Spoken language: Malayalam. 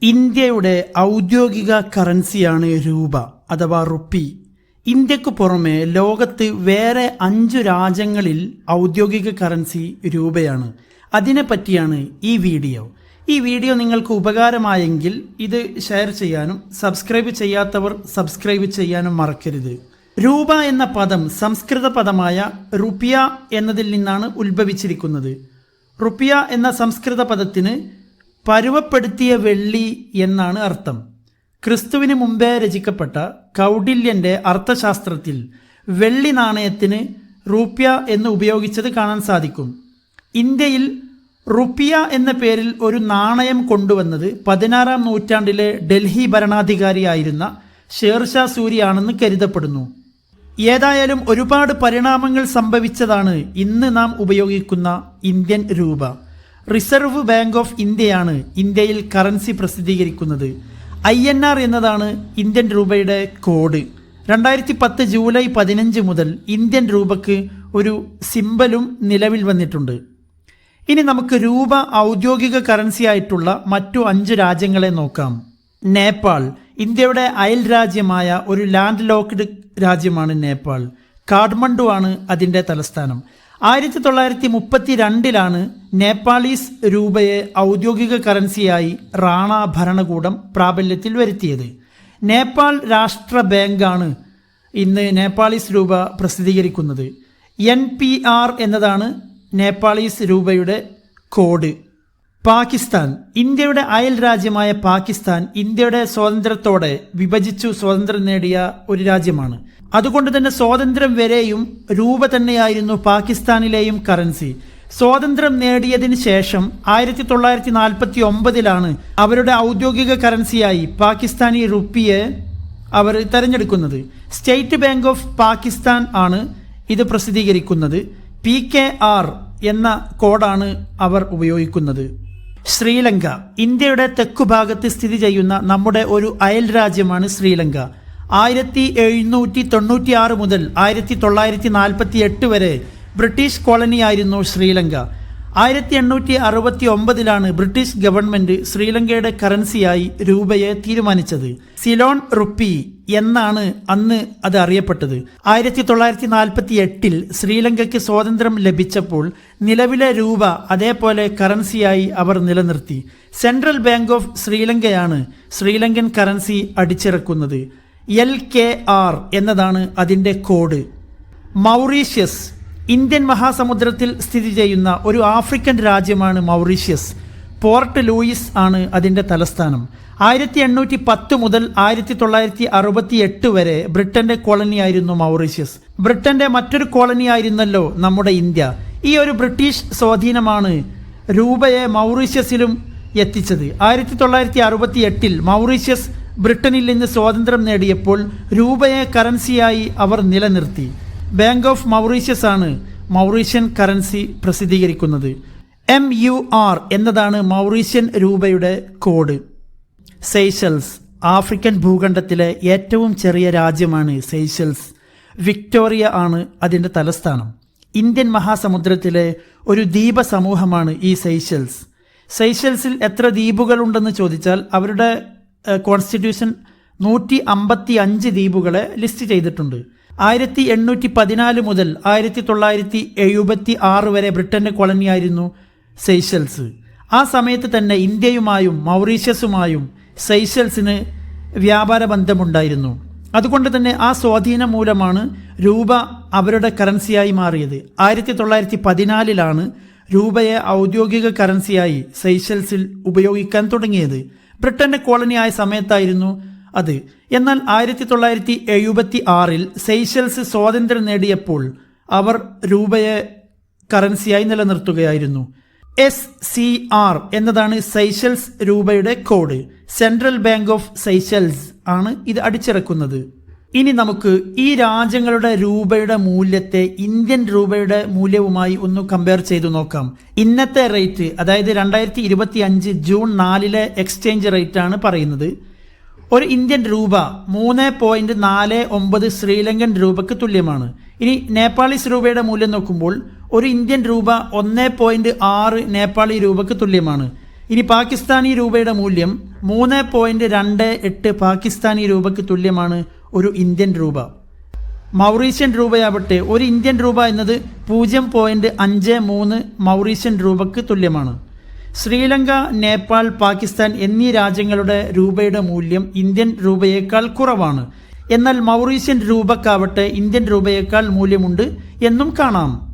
ഇന്ത്യയുടെ ഔദ്യോഗിക കറൻസിയാണ് രൂപ അഥവാ റുപ്പി. ഇന്ത്യക്ക് പുറമെ ലോകത്ത് വേറെ 5 രാജ്യങ്ങളിൽ ഔദ്യോഗിക കറൻസി രൂപയാണ്. അതിനെപ്പറ്റിയാണ് ഈ വീഡിയോ നിങ്ങൾക്ക് ഉപകാരമായെങ്കിൽ ഇത് ഷെയർ ചെയ്യാനും സബ്സ്ക്രൈബ് ചെയ്യാത്തവർ സബ്സ്ക്രൈബ് ചെയ്യാനും മറക്കരുത്. രൂപ എന്ന പദം സംസ്കൃത പദമായ റുപ്പിയ എന്നതിൽ നിന്നാണ് ഉത്ഭവിച്ചിരിക്കുന്നത്. റുപ്പിയ എന്ന സംസ്കൃത പദത്തിന് പരുവപ്പെടുത്തിയ വെള്ളി എന്നാണ് അർത്ഥം. ക്രിസ്തുവിന് മുമ്പേ രചിക്കപ്പെട്ട കൗടില്യൻ്റെ അർത്ഥശാസ്ത്രത്തിൽ വെള്ളി നാണയത്തിന് റുപ്യ എന്ന് ഉപയോഗിച്ചത് കാണാൻ സാധിക്കും. ഇന്ത്യയിൽ റുപ്പിയ എന്ന പേരിൽ ഒരു നാണയം കൊണ്ടുവന്നത് 16-ാം നൂറ്റാണ്ടിലെ ഡൽഹി ഭരണാധികാരിയായിരുന്ന ഷേർഷാ സൂരിയാണെന്ന് കരുതപ്പെടുന്നു. ഏതായാലും ഒരുപാട് പരിണാമങ്ങൾ സംഭവിച്ചതാണ് ഇന്ന് നാം ഉപയോഗിക്കുന്ന ഇന്ത്യൻ രൂപ. റിസർവ് ബാങ്ക് ഓഫ് ഇന്ത്യയാണ് ഇന്ത്യയിൽ കറൻസി പ്രസിദ്ധീകരിക്കുന്നത്. INR എന്നതാണ് ഇന്ത്യൻ രൂപയുടെ കോഡ്. 2010 ജൂലൈ 15 മുതൽ ഇന്ത്യൻ രൂപയ്ക്ക് ഒരു സിംബലും നിലവിൽ വന്നിട്ടുണ്ട്. ഇനി നമുക്ക് രൂപ ഔദ്യോഗിക കറൻസി ആയിട്ടുള്ള മറ്റു 5 രാജ്യങ്ങളെ നോക്കാം. നേപ്പാൾ, ഇന്ത്യയുടെ അയൽ രാജ്യമായ ഒരു ലാൻഡ് ലോക്ക്ഡ് രാജ്യമാണ് നേപ്പാൾ. കാഠ്മണ്ഡു ആണ് അതിൻ്റെ തലസ്ഥാനം. 1932 നേപ്പാളീസ് രൂപയെ ഔദ്യോഗിക കറൻസിയായി റാണ ഭരണകൂടം പ്രാബല്യത്തിൽ വരുത്തിയത്. നേപ്പാൾ രാഷ്ട്ര ബാങ്കാണ് ഇന്ന് നേപ്പാളീസ് രൂപ പ്രസിദ്ധീകരിക്കുന്നത്. NPR എന്നതാണ് നേപ്പാളീസ് രൂപയുടെ കോഡ്. പാകിസ്ഥാൻ, ഇന്ത്യയുടെ അയൽ രാജ്യമായ പാകിസ്ഥാൻ ഇന്ത്യയുടെ സ്വാതന്ത്ര്യത്തോടെ വിഭജിച്ചു സ്വാതന്ത്ര്യം നേടിയ ഒരു രാജ്യമാണ്. അതുകൊണ്ട് തന്നെ സ്വാതന്ത്ര്യം വരെയും രൂപ തന്നെയായിരുന്നു പാകിസ്ഥാനിലെയും കറൻസി. സ്വാതന്ത്ര്യം നേടിയതിന് ശേഷം 1949 അവരുടെ ഔദ്യോഗിക കറൻസിയായി പാകിസ്ഥാനി റുപ്പിയെ അവർ തിരഞ്ഞെടുക്കുന്നത്. സ്റ്റേറ്റ് ബാങ്ക് ഓഫ് പാകിസ്ഥാൻ ആണ് ഇത് പ്രസിദ്ധീകരിക്കുന്നത്. PKR എന്ന കോഡാണ് അവർ ഉപയോഗിക്കുന്നത്. ശ്രീലങ്ക, ഇന്ത്യയുടെ തെക്കുഭാഗത്ത് സ്ഥിതി ചെയ്യുന്ന നമ്മുടെ ഒരു അയൽ രാജ്യമാണ് ശ്രീലങ്ക. 1796 മുതൽ 1948 വരെ ബ്രിട്ടീഷ് കോളനിയായിരുന്നു ശ്രീലങ്ക. 1869 ബ്രിട്ടീഷ് ഗവൺമെന്റ് ശ്രീലങ്കയുടെ കറൻസിയായി രൂപയെ തീരുമാനിച്ചത്. സിലോൺ റുപ്പി എന്നാണ് അന്ന് അത് അറിയപ്പെട്ടത്. 1948 ശ്രീലങ്കയ്ക്ക് സ്വാതന്ത്ര്യം ലഭിച്ചപ്പോൾ നിലവിലെ രൂപ അതേപോലെ കറൻസിയായി അവർ നിലനിർത്തി. സെൻട്രൽ ബാങ്ക് ഓഫ് ശ്രീലങ്കയാണ് ശ്രീലങ്കൻ കറൻസി അടിച്ചിറക്കുന്നത്. LKR എന്നതാണ് അതിൻ്റെ കോഡ്. മൗറീഷ്യസ്, ഇന്ത്യൻ മഹാസമുദ്രത്തിൽ സ്ഥിതി ചെയ്യുന്ന ഒരു ആഫ്രിക്കൻ രാജ്യമാണ് മൗറീഷ്യസ്. പോർട്ട് ലൂയിസ് ആണ് അതിൻ്റെ തലസ്ഥാനം. 1810 മുതൽ 1968 വരെ ബ്രിട്ടന്റെ കോളനിയായിരുന്നു മൗറീഷ്യസ്. ബ്രിട്ടന്റെ മറ്റൊരു കോളനിയായിരുന്നല്ലോ നമ്മുടെ ഇന്ത്യ. ഈ ഒരു ബ്രിട്ടീഷ് സ്വാധീനമാണ് രൂപയെ മൗറീഷ്യസിലും എത്തിച്ചത്. 1968 മൗറീഷ്യസ് ബ്രിട്ടനിൽ നിന്ന് സ്വാതന്ത്ര്യം നേടിയപ്പോൾ രൂപയെ കറൻസിയായി അവർ നിലനിർത്തി. ബാങ്ക് ഓഫ് മൗറീഷ്യസ് ആണ് മൗറീഷ്യൻ കറൻസി പ്രസിദ്ധീകരിക്കുന്നത്. MUR എന്നതാണ് മൗറീഷ്യൻ രൂപയുടെ കോഡ്. സെയ്ഷൽസ്, ആഫ്രിക്കൻ ഭൂഖണ്ഡത്തിലെ ഏറ്റവും ചെറിയ രാജ്യമാണ് സെയ്ഷൽസ്. വിക്ടോറിയ ആണ് അതിൻ്റെ തലസ്ഥാനം. ഇന്ത്യൻ മഹാസമുദ്രത്തിലെ ഒരു ദ്വീപ സമൂഹമാണ് ഈ സെയ്ഷൽസ്. സെയ്ഷൽസിൽ എത്ര ദ്വീപുകളുണ്ടെന്ന് ചോദിച്ചാൽ അവരുടെ കോൺസ്റ്റിറ്റ്യൂഷൻ 155 ദ്വീപുകളെ ലിസ്റ്റ് ചെയ്തിട്ടുണ്ട്. 1814 മുതൽ 1976 വരെ ബ്രിട്ടന്റെ കോളനിയായിരുന്നു സെയ്ഷൽസ്. ആ സമയത്ത് തന്നെ ഇന്ത്യയുമായും മൗറീഷ്യസുമായും സെയ്ഷൽസിന് വ്യാപാര ബന്ധമുണ്ടായിരുന്നു. അതുകൊണ്ട് തന്നെ ആ സ്വാധീനം മൂലമാണ് രൂപ അവരുടെ കറൻസിയായി മാറിയത്. 1914 രൂപയെ ഔദ്യോഗിക കറൻസിയായി സെയ്ഷൽസിൽ ഉപയോഗിക്കാൻ തുടങ്ങിയത്. ബ്രിട്ടന്റെ കോളനിയായ സമയത്തായിരുന്നു അത്. എന്നാൽ 1976 സെയ്ഷൽസ് സ്വാതന്ത്ര്യം നേടിയപ്പോൾ അവർ രൂപയെ കറൻസിയായി നിലനിർത്തുകയായിരുന്നു. SCR എന്നതാണ് സെയ്ഷൽസ് രൂപയുടെ code. Central bank of Seychelles ആണ് ഇത് അടിച്ചിറക്കുന്നത്. ഇനി നമുക്ക് ഈ രാജ്യങ്ങളുടെ രൂപയുടെ മൂല്യത്തെ ഇന്ത്യൻ രൂപയുടെ മൂല്യവുമായി ഒന്ന് കമ്പയർ ചെയ്തു നോക്കാം. ഇന്നത്തെ റേറ്റ്, അതായത് 2025 ജൂൺ 4 എക്സ്ചേഞ്ച് റേറ്റ് ആണ് പറയുന്നത്. ഒരു ഇന്ത്യൻ രൂപ 3.49 ശ്രീലങ്കൻ രൂപയ്ക്ക് തുല്യമാണ്. ഇനി നേപ്പാളീസ് രൂപയുടെ മൂല്യം നോക്കുമ്പോൾ ഒരു ഇന്ത്യൻ രൂപ 1.6 നേപ്പാളി രൂപയ്ക്ക് തുല്യമാണ്. ഇനി പാകിസ്ഥാനി രൂപയുടെ മൂല്യം 3.28 പാകിസ്ഥാനി രൂപയ്ക്ക് തുല്യമാണ് ഒരു ഇന്ത്യൻ രൂപ. മൗറീഷ്യൻ രൂപയാവട്ടെ ഒരു ഇന്ത്യൻ രൂപ എന്നത് 0.53 മൗറീഷ്യൻ രൂപയ്ക്ക് തുല്യമാണ്. ശ്രീലങ്ക, നേപ്പാൾ, പാകിസ്ഥാൻ എന്നീ രാജ്യങ്ങളുടെ രൂപയുടെ മൂല്യം ഇന്ത്യൻ രൂപയേക്കാൾ കുറവാണ്. എന്നാൽ മൗറീഷ്യൻ രൂപക്കാവട്ടെ ഇന്ത്യൻ രൂപയേക്കാൾ മൂല്യമുണ്ട് എന്നും കാണാം.